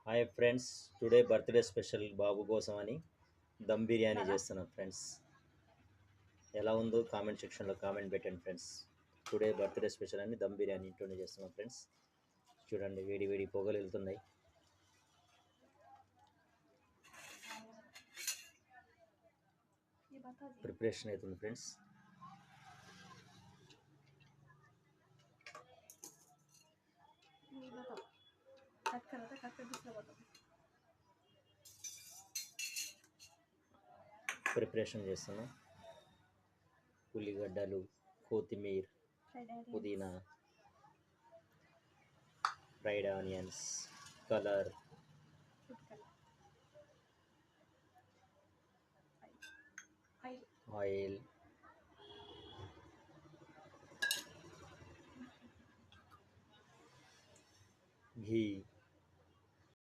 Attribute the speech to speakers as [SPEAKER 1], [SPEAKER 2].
[SPEAKER 1] Hi friends, today birthday special బాబు కోసం అని దమ్ బిర్యానీ చేస్తున్నాం ఫ్రెండ్స్. ఎలా ఉందో కామెంట్ సెక్షన్లో కామెంట్ పెట్టండి ఫ్రెండ్స్. టుడే బర్త్డే స్పెషల్ అని దమ్ బిర్యానీ ఇంట్లోనే చేస్తున్నాం ఫ్రెండ్స్. చూడండి, వేడి వేడి పొగలు వెళ్తున్నాయి. ప్రిపరేషన్ అవుతుంది ఫ్రెండ్స్. ప్రిపరేషన్ చేస్తున్నాం. ఉల్లిగడ్డలు, కొత్తిమీర, పుదీనా, ఫ్రైడ్ ఆనియన్స్, కలర్, ఆయిల్, ఘీ,